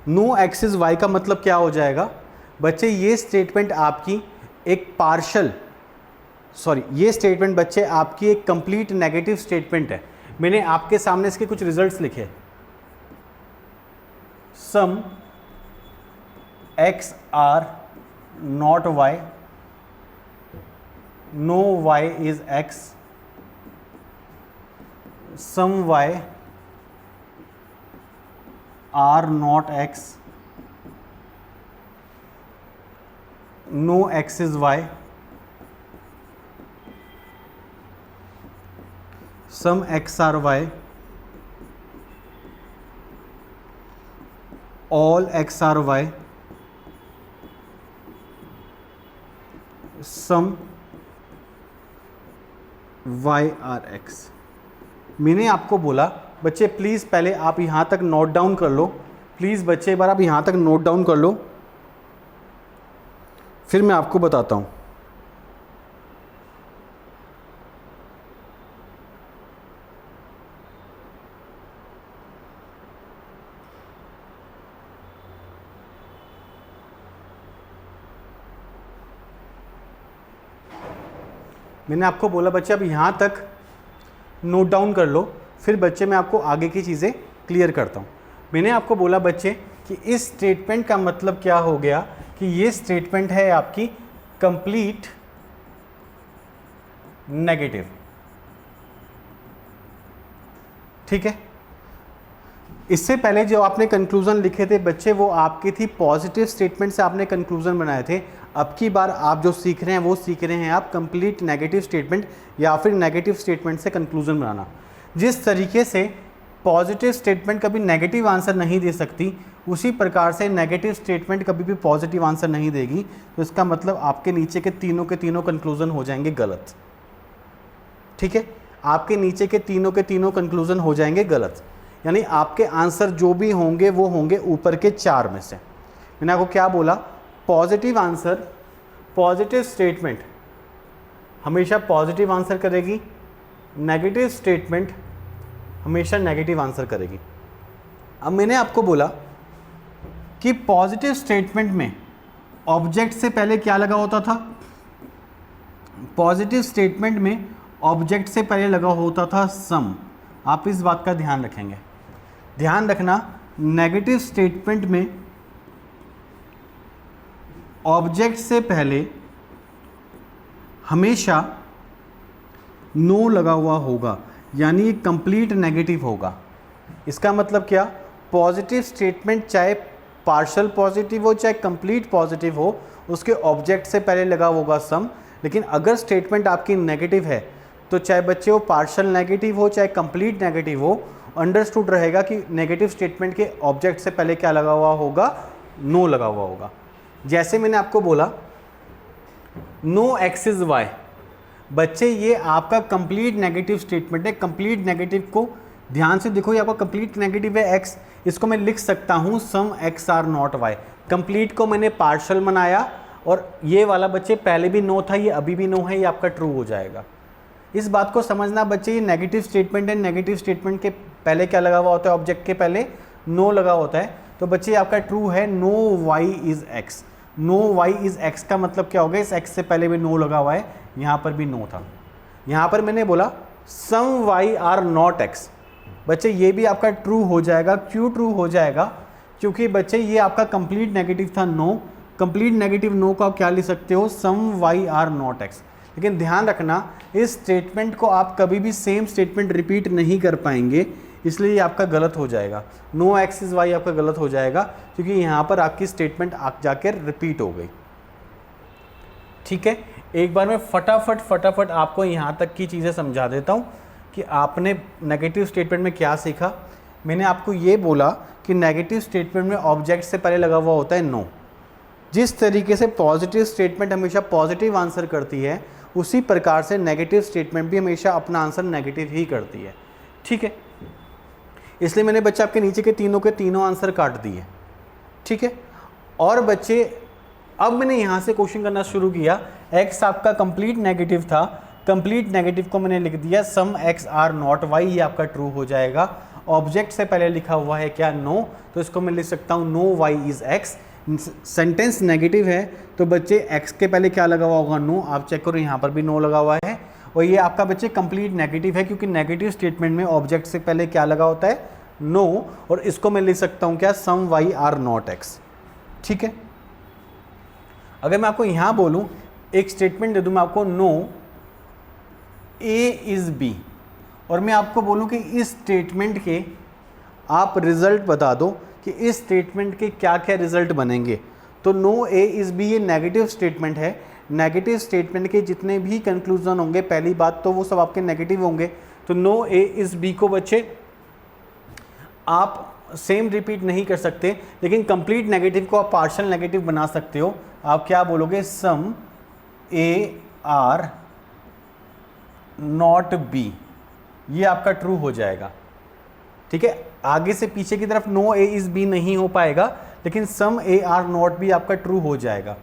no X is Y का मतलब क्या हो जाएगा बच्चे, ये स्टेटमेंट आपकी एक पार्शियल, सॉरी ये स्टेटमेंट बच्चे आपकी एक कंप्लीट नेगेटिव स्टेटमेंट है। मैंने आपके सामने इसके कुछ रिजल्ट्स लिखे, some X are not Y, no Y is X, some Y are not X, no X is Y, some X are Y, all X are Y, some Y are X. मैंने आपको बोला बच्चे please पहले आप यहाँ तक note down कर लो, please बच्चे एक बार आप यहाँ तक नोट डाउन कर लो, फिर मैं आपको बताता हूँ। मैंने आपको बोला बच्चे अब यहाँ तक नोट डाउन कर लो, फिर बच्चे मैं आपको आगे की चीज़ें क्लियर करता हूँ। मैंने आपको बोला बच्चे कि इस स्टेटमेंट का मतलब क्या हो गया कि ये स्टेटमेंट है आपकी कंप्लीट नेगेटिव। ठीक है, इससे पहले जो आपने कंक्लूजन लिखे थे बच्चे वो आपकी थी पॉजिटिव स्टेटमेंट से आपने कंक्लूजन बनाए थे। अब की बार आप जो सीख रहे हैं वो सीख रहे हैं आप कंप्लीट नेगेटिव स्टेटमेंट या फिर नेगेटिव स्टेटमेंट से कंक्लूजन बनाना। जिस तरीके से पॉजिटिव स्टेटमेंट कभी नेगेटिव आंसर नहीं दे सकती, उसी प्रकार से नेगेटिव स्टेटमेंट कभी भी पॉजिटिव आंसर नहीं देगी। तो इसका मतलब आपके नीचे के तीनों कंक्लूजन हो जाएंगे गलत। ठीक है, आपके नीचे के तीनों कंक्लूजन हो जाएंगे गलत, यानी आपके आंसर जो भी होंगे वो होंगे ऊपर के 4 में से। मैंने आपको क्या बोला, पॉजिटिव आंसर, पॉजिटिव स्टेटमेंट हमेशा पॉजिटिव आंसर करेगी, नेगेटिव स्टेटमेंट हमेशा नेगेटिव आंसर करेगी। अब मैंने आपको बोला कि पॉजिटिव स्टेटमेंट में ऑब्जेक्ट से पहले क्या लगा होता था, पॉजिटिव स्टेटमेंट में ऑब्जेक्ट से पहले लगा होता था सम। आप इस बात का ध्यान रखेंगे, ध्यान रखना नेगेटिव स्टेटमेंट में ऑब्जेक्ट से पहले हमेशा नो लगा हुआ होगा, यानी ये कंप्लीट नेगेटिव होगा। इसका मतलब क्या, पॉजिटिव स्टेटमेंट चाहे पार्शियल पॉजिटिव हो चाहे कंप्लीट पॉजिटिव हो, उसके ऑब्जेक्ट से पहले लगा होगा सम। लेकिन अगर स्टेटमेंट आपकी नेगेटिव है तो चाहे बच्चे वो पार्शियल नेगेटिव हो चाहे कंप्लीट नेगेटिव हो, अंडरस्टूड रहेगा कि नेगेटिव स्टेटमेंट के ऑब्जेक्ट से पहले क्या लगा हुआ होगा, नो लगा हुआ होगा। जैसे मैंने आपको बोला नो एक्स इज वाई। बच्चे ये आपका कंप्लीट नेगेटिव स्टेटमेंट है। कंप्लीट नेगेटिव को ध्यान से देखो, ये आपका कंप्लीट नेगेटिव है एक्स, इसको मैं लिख सकता हूँ some X are not Y. Complete को मैंने पार्शल बनाया और ये वाला बच्चे पहले भी नो था, ये अभी भी नो है, ये आपका ट्रू हो जाएगा। इस बात को समझना बच्चे, ये नेगेटिव स्टेटमेंट है। नेगेटिव स्टेटमेंट के पहले क्या लगा हुआ होता है? ऑब्जेक्ट के पहले नो लगा होता है। तो बच्चे आपका ट्रू है no Y is x. No Y is x का मतलब क्या हो गया? इस एक्स से पहले भी नो लगा हुआ है, यहाँ पर भी नो था। यहाँ पर मैंने बोला सम वाई आर नॉट एक्स। बच्चे ये भी आपका ट्रू हो जाएगा। क्यों ट्रू हो जाएगा? क्योंकि बच्चे ये आपका कंप्लीट नेगेटिव था नो। कंप्लीट नेगेटिव नो को आप क्या लिख सकते हो? सम वाई आर नॉट एक्स। लेकिन ध्यान रखना, इस स्टेटमेंट को आप कभी भी सेम स्टेटमेंट रिपीट नहीं कर पाएंगे, इसलिए ये आपका गलत हो जाएगा। नो एक्स इज वाई आपका गलत हो जाएगा, क्योंकि यहाँ पर आपकी स्टेटमेंट जाकर रिपीट हो गई। ठीक है, एक बार मैं फटाफट आपको यहाँ तक की चीज़ें समझा देता हूँ कि आपने नेगेटिव स्टेटमेंट में क्या सीखा। मैंने आपको ये बोला कि नेगेटिव स्टेटमेंट में ऑब्जेक्ट से पहले लगा हुआ होता है नो। जिस तरीके से पॉजिटिव स्टेटमेंट हमेशा पॉजिटिव आंसर करती है, उसी प्रकार से नेगेटिव स्टेटमेंट भी हमेशा अपना आंसर नेगेटिव ही करती है। ठीक है, इसलिए मैंने बच्चे आपके नीचे के तीनों आंसर काट दिए। ठीक है, और बच्चे अब मैंने यहाँ से क्वेश्चन करना शुरू किया। एक्स आपका कंप्लीट नेगेटिव था, कंप्लीट नेगेटिव को मैंने लिख दिया सम एक्स आर नॉट वाई, ये आपका ट्रू हो जाएगा। ऑब्जेक्ट से पहले लिखा हुआ है क्या? नो, तो इसको मैं लिख सकता हूँ no Y is x. Sentence negative है तो बच्चे एक्स के पहले क्या लगा हुआ होगा? नो। आप चेक करो, यहाँ पर भी नो लगा हुआ है। और ये आपका बच्चे कंप्लीट नेगेटिव है, क्योंकि नेगेटिव स्टेटमेंट में ऑब्जेक्ट से पहले क्या लगा होता है? नो। और इसको मैं लिख सकता हूँ क्या? सम वाई आर नॉट एक्स। ठीक है, अगर मैं आपको यहाँ बोलूँ, एक स्टेटमेंट दे दूँ मैं आपको, नो ए इज़ बी, और मैं आपको बोलूँ कि इस स्टेटमेंट के आप रिजल्ट बता दो कि इस स्टेटमेंट के क्या क्या रिजल्ट बनेंगे। तो नो ए इज़ बी ये नेगेटिव स्टेटमेंट है। नेगेटिव स्टेटमेंट के जितने भी कंक्लूजन होंगे, पहली बात तो वो सब आपके नेगेटिव होंगे। तो नो ए इज़ बी को बच्चे आप सेम रिपीट नहीं कर सकते, लेकिन कंप्लीट नेगेटिव को आप पार्शियल नेगेटिव बना सकते हो। आप क्या बोलोगे? सम ए आर नॉट बी, ये आपका ट्रू हो जाएगा। ठीक है, आगे से पीछे की तरफ नो ए इज बी नहीं हो पाएगा, लेकिन सम ए आर नॉट बी आपका ट्रू हो जाएगा।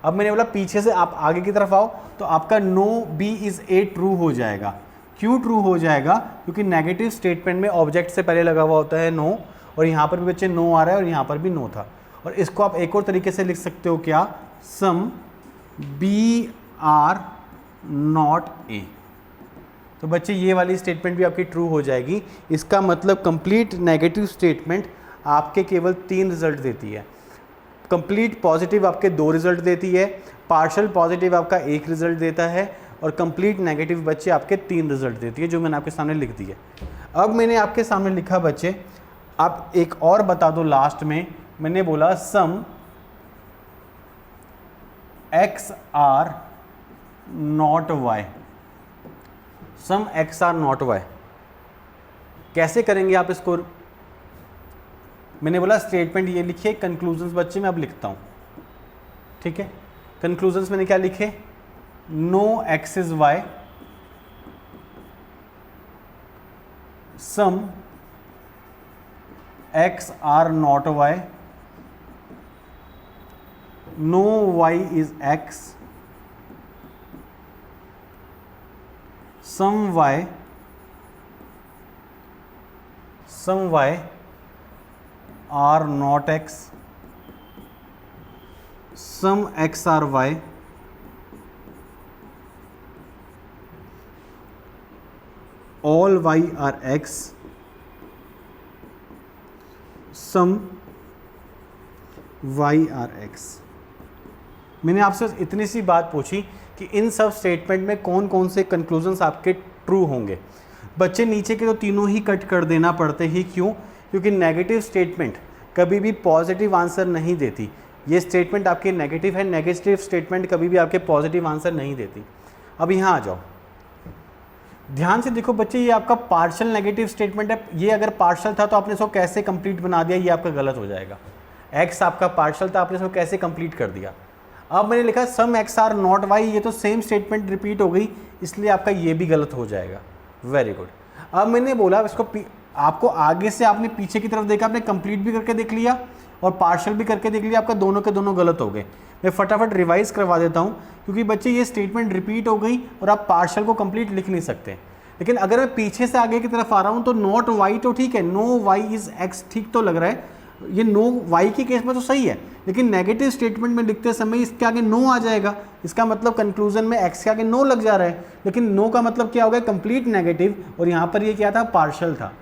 अब मैंने बोला पीछे से आप आगे की तरफ आओ, तो आपका no B is A true हो जाएगा। क्यों ट्रू हो जाएगा? क्योंकि नेगेटिव स्टेटमेंट में ऑब्जेक्ट से पहले लगा हुआ होता है नो, और यहाँ पर भी बच्चे नो आ रहा है और यहाँ पर भी नो था। और इसको आप एक और तरीके से लिख सकते हो क्या? Some B are not A. तो बच्चे ये वाली स्टेटमेंट भी आपकी ट्रू हो जाएगी। इसका मतलब कंप्लीट नेगेटिव स्टेटमेंट आपके केवल 3 रिजल्ट देती है। कंप्लीट पॉजिटिव आपके 2 रिजल्ट देती है, पार्शियल पॉजिटिव आपका 1 रिजल्ट देता है, और कंप्लीट नेगेटिव बच्चे आपके 3 रिजल्ट देती है, जो मैंने आपके सामने लिख दिया। अब मैंने आपके सामने लिखा बच्चे, आप एक और बता दो लास्ट में। मैंने बोला some X are not Y. Some X are not Y कैसे करेंगे आप इसको? मैंने बोला स्टेटमेंट ये लिखिए, कंक्लूजन्स बच्चे मैं अब लिखता हूँ। ठीक है, कंक्लूजन्स मैंने क्या लिखे? No X is Y, some X are not Y, no Y is X, some Y are not X, some X are Y, all y are x, sum y are x। मैंने आपसे इतनी सी बात पूछी कि इन सब स्टेटमेंट में कौन कौन से कंक्लूजन्स आपके ट्रू होंगे। बच्चे नीचे के तो तीनों ही कट कर देना पड़ते ही। क्यों? क्योंकि नेगेटिव स्टेटमेंट कभी भी पॉजिटिव आंसर नहीं देती। ये स्टेटमेंट आपके नेगेटिव है, नेगेटिव स्टेटमेंट कभी भी आपके पॉजिटिव आंसर नहीं देती। अब यहाँ आ जाओ, ध्यान से देखो बच्चे, ये आपका पार्शियल नेगेटिव स्टेटमेंट है। ये अगर पार्शियल था तो आपने इसको कैसे कंप्लीट बना दिया? ये आपका गलत हो जाएगा। एक्स आपका पार्शियल था, आपने इसको कैसे कंप्लीट कर दिया? अब मैंने लिखा सम एक्स आर नॉट वाई, ये तो सेम स्टेटमेंट रिपीट हो गई, इसलिए आपका ये भी गलत हो जाएगा। Very good. अब मैंने बोला इसको आपको आगे से आपने पीछे की तरफ देखा, आपने कंप्लीट भी करके देख लिया और पार्शियल भी करके देख लिया, आपका दोनों के दोनों गलत हो गए। मैं फटाफट रिवाइज करवा देता हूँ, क्योंकि बच्चे ये स्टेटमेंट रिपीट हो गई और आप पार्शियल को कंप्लीट लिख नहीं सकते। लेकिन अगर मैं पीछे से आगे की तरफ आ रहा हूँ तो नॉट वाई तो ठीक है, नो वाई इज एक्स ठीक तो लग रहा है, ये नो वाई के केस में तो सही है, लेकिन नेगेटिव स्टेटमेंट में लिखते समय इसके आगे नो आ जाएगा, इसका मतलब कंक्लूजन में एक्स के आगे नो लग जा रहा है, लेकिन नो का मतलब क्या हो गया, कंप्लीट नेगेटिव, और यहाँ पर ये क्या था, पार्शियल था।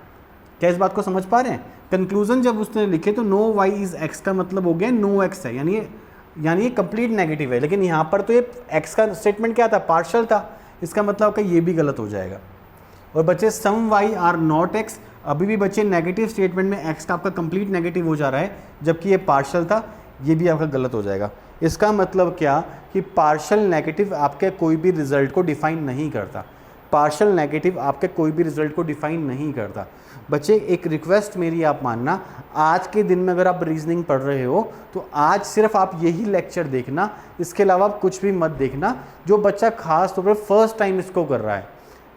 क्या इस बात को समझ पा रहे हैं? कंक्लूजन जब उसने लिखे तो नो वाई इज एक्स का मतलब हो गया नो एक्स है, यानी ये कंप्लीट नेगेटिव है, लेकिन यहाँ पर तो ये एक्स का स्टेटमेंट क्या था, पार्शियल था, इसका मतलब आपका ये भी गलत हो जाएगा। और बच्चे सम वाई आर नॉट एक्स, अभी भी बच्चे नेगेटिव स्टेटमेंट में एक्स का आपका कंप्लीट नेगेटिव हो जा रहा है, जबकि ये पार्शियल था, ये भी आपका गलत हो जाएगा। इसका मतलब क्या कि पार्शियल नेगेटिव आपके कोई भी रिजल्ट को डिफाइन नहीं करता, पार्शियल नेगेटिव आपके कोई भी रिजल्ट को डिफाइन नहीं करता। बच्चे एक रिक्वेस्ट मेरी आप मानना, आज के दिन में अगर आप रीजनिंग पढ़ रहे हो तो आज सिर्फ आप यही लेक्चर देखना, इसके अलावा आप कुछ भी मत देखना। जो बच्चा खास तौर पर फर्स्ट टाइम इसको कर रहा है,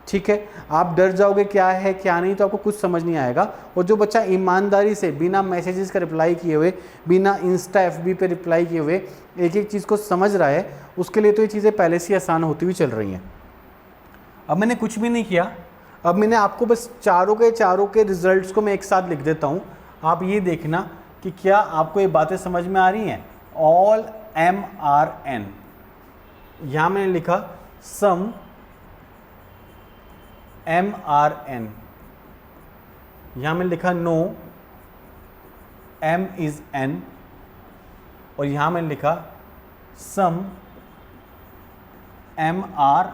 ठीक है, आप डर जाओगे क्या है क्या नहीं, तो आपको कुछ समझ नहीं आएगा। और जो बच्चा ईमानदारी से बिना मैसेजेस का रिप्लाई किए हुए, बिना इंस्टा एफबी पे रिप्लाई किए हुए एक एक चीज़ को समझ रहा है, उसके लिए तो ये चीज़ें पहले से आसान होती हुई चल रही हैं। अब मैंने कुछ भी नहीं किया, अब मैंने आपको बस चारों के रिजल्ट्स को मैं एक साथ लिख देता हूँ। आप ये देखना कि क्या आपको ये बातें समझ में आ रही हैं। ऑल एम आर एन, यहाँ मैंने लिखा सम एम आर एन, यहाँ मैंने लिखा नो एम इज एन, और यहाँ मैंने लिखा सम एम आर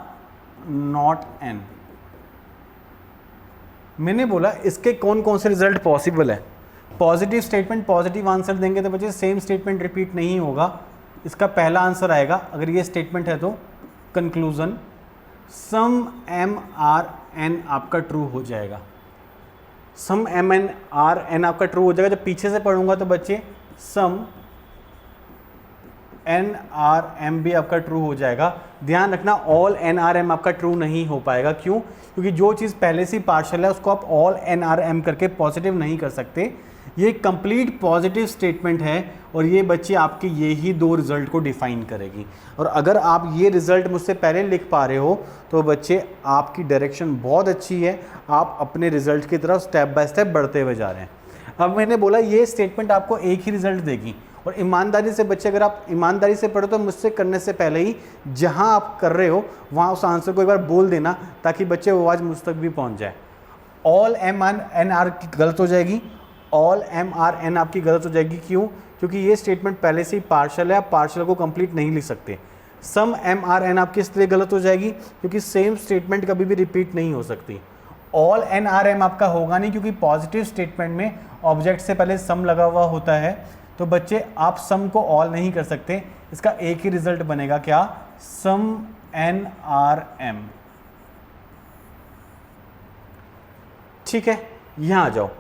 नॉट एन। मैंने बोला इसके कौन कौन से रिजल्ट पॉसिबल है। पॉजिटिव स्टेटमेंट पॉजिटिव आंसर देंगे तो बच्चे सेम स्टेटमेंट रिपीट नहीं होगा, इसका पहला आंसर आएगा अगर ये स्टेटमेंट है तो कंक्लूजन सम एम आर एन आपका ट्रू हो जाएगा। सम एम एन आर एन आपका ट्रू हो जाएगा। जब पीछे से पढ़ूंगा तो बच्चे सम एन आर एम भी आपका ट्रू हो जाएगा। ध्यान रखना ऑल एन आर एम आपका ट्रू नहीं हो पाएगा। क्यों? क्योंकि जो चीज़ पहले से पार्शियल है उसको आप ऑल एन आर एम करके पॉजिटिव नहीं कर सकते। ये कंप्लीट पॉजिटिव स्टेटमेंट है और ये बच्चे आपके ये ही दो रिजल्ट को डिफाइन करेगी। और अगर आप ये रिजल्ट मुझसे पहले लिख पा रहे हो तो बच्चे आपकी डायरेक्शन बहुत अच्छी है, आप अपने रिजल्ट की तरफ स्टेप बाय स्टेप बढ़ते हुए जा रहे हैं। अब मैंने बोला ये स्टेटमेंट आपको एक ही रिजल्ट देगी और ईमानदारी से बच्चे अगर आप ईमानदारी से पढ़ो तो मुझसे करने से पहले ही जहां आप कर रहे हो वहां उस आंसर को एक बार बोल देना ताकि बच्चे वो आवाज़ मुझ तक भी पहुंच जाए। ऑल एम एन आर की गलत हो जाएगी, ऑल एम आर एन आपकी गलत हो जाएगी। क्यों? क्योंकि ये स्टेटमेंट पहले से ही पार्शियल है, आप पार्शियल को कंप्लीट नहीं लिख सकते। सम एम आर एन आपकी इसलिए गलत हो जाएगी क्योंकि सेम स्टेटमेंट कभी भी रिपीट नहीं हो सकती। ऑल एन आर एम आपका होगा नहीं क्योंकि पॉजिटिव स्टेटमेंट में ऑब्जेक्ट से पहले सम लगा हुआ होता है, तो बच्चे आप सम को ऑल नहीं कर सकते। इसका एक ही रिजल्ट बनेगा, क्या? सम एन आर एम। ठीक है, यहां आ जाओ।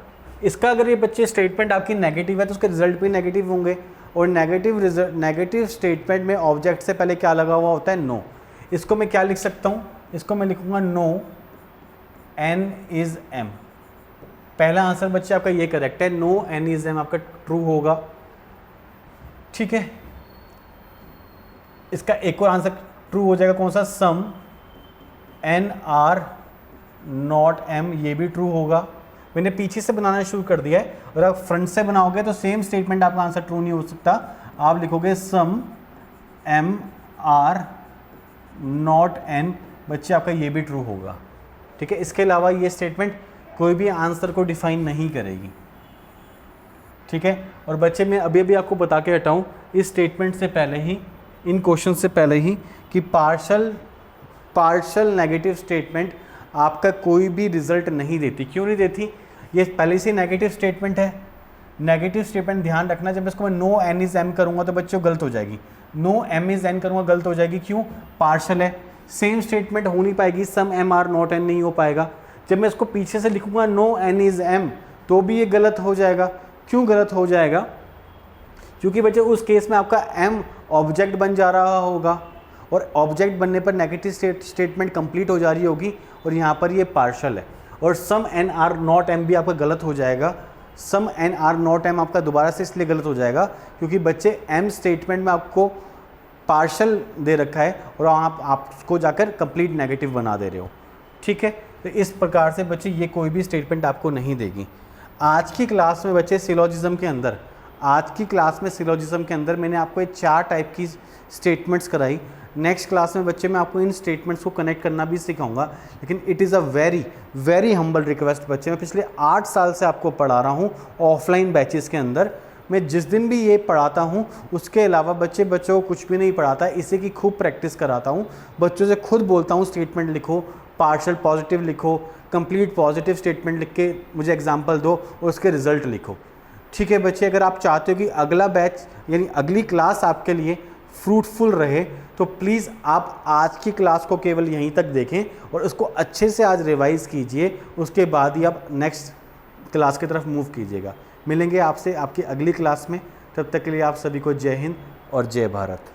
इसका अगर ये बच्चे स्टेटमेंट आपकी नेगेटिव है तो उसके रिजल्ट भी नेगेटिव होंगे और नेगेटिव स्टेटमेंट में ऑब्जेक्ट से पहले क्या लगा हुआ होता है? नो। इसको मैं क्या लिख सकता हूं? इसको मैं लिखूंगा नो एन इज एम। पहला आंसर बच्चे आपका ये करेक्ट है, नो एन इज एम आपका ट्रू होगा। ठीक है, इसका एक और आंसर ट्रू हो जाएगा, कौन सा? सम एन आर नॉट एम, ये भी ट्रू होगा। मैंने पीछे से बनाना शुरू कर दिया है और आप फ्रंट से बनाओगे तो सेम स्टेटमेंट आपका आंसर ट्रू नहीं हो सकता। आप लिखोगे सम एम आर नॉट एन, बच्चे आपका ये भी ट्रू होगा। ठीक है, इसके अलावा ये स्टेटमेंट कोई भी आंसर को डिफाइन नहीं करेगी। ठीक है, और बच्चे मैं अभी अभी आपको बता के हटाऊँ इस स्टेटमेंट से पहले ही, इन क्वेश्चन से पहले ही, कि पार्शियल नेगेटिव स्टेटमेंट आपका कोई भी रिजल्ट नहीं देती। क्यों नहीं देती? ये पहले से नेगेटिव स्टेटमेंट है। नेगेटिव स्टेटमेंट ध्यान रखना, जब इसको मैं नो एन इज एम करूँगा तो बच्चों गलत हो जाएगी, नो एम इज एन करूँगा गलत हो जाएगी। क्यों? पार्शियल है, सेम स्टेटमेंट हो नहीं पाएगी, सम एम आर नॉट एन नहीं हो पाएगा। जब मैं इसको पीछे से लिखूँगा नो एन इज एम तो भी ये गलत हो जाएगा। क्यों गलत हो जाएगा? क्योंकि बच्चे उस केस में आपका एम ऑब्जेक्ट बन जा रहा होगा और ऑब्जेक्ट बनने पर नेगेटिव स्टेटमेंट कंप्लीट हो जा रही होगी और यहाँ पर ये पार्शल है। और सम एन आर नॉट एम भी आपका गलत हो जाएगा। सम एन आर नॉट एम आपका दोबारा से इसलिए गलत हो जाएगा क्योंकि बच्चे एम स्टेटमेंट में आपको पार्शल दे रखा है और आपको जाकर कंप्लीट नेगेटिव बना दे रहे हो। ठीक है, तो इस प्रकार से बच्चे ये कोई भी स्टेटमेंट आपको नहीं देगी। आज की क्लास में बच्चे सिलोजिज्म के अंदर मैंने आपको ये 4 टाइप की स्टेटमेंट्स कराई। नेक्स्ट क्लास में बच्चे मैं आपको इन स्टेटमेंट्स को कनेक्ट करना भी सिखाऊंगा, लेकिन it is a very very humble request बच्चे, मैं पिछले 8 साल से आपको पढ़ा रहा हूँ ऑफलाइन बैचेस के अंदर। मैं जिस दिन भी ये पढ़ाता हूँ उसके अलावा बच्चों को कुछ भी नहीं पढ़ाता, इसी की खूब प्रैक्टिस कराता हूँ। बच्चों से खुद बोलता हूँ स्टेटमेंट लिखो, पार्शियल पॉजिटिव लिखो, कंप्लीट पॉजिटिव स्टेटमेंट लिख के मुझे एग्जांपल दो और उसके रिजल्ट लिखो। ठीक है बच्चे, अगर आप चाहते हो कि अगला बैच यानी अगली क्लास आपके लिए फ्रूटफुल रहे तो प्लीज़ आप आज की क्लास को केवल यहीं तक देखें और उसको अच्छे से आज रिवाइज़ कीजिए, उसके बाद ही आप नेक्स्ट क्लास की तरफ मूव कीजिएगा। मिलेंगे आपसे आपकी अगली क्लास में, तब तक के लिए आप सभी को जय हिंद और जय भारत।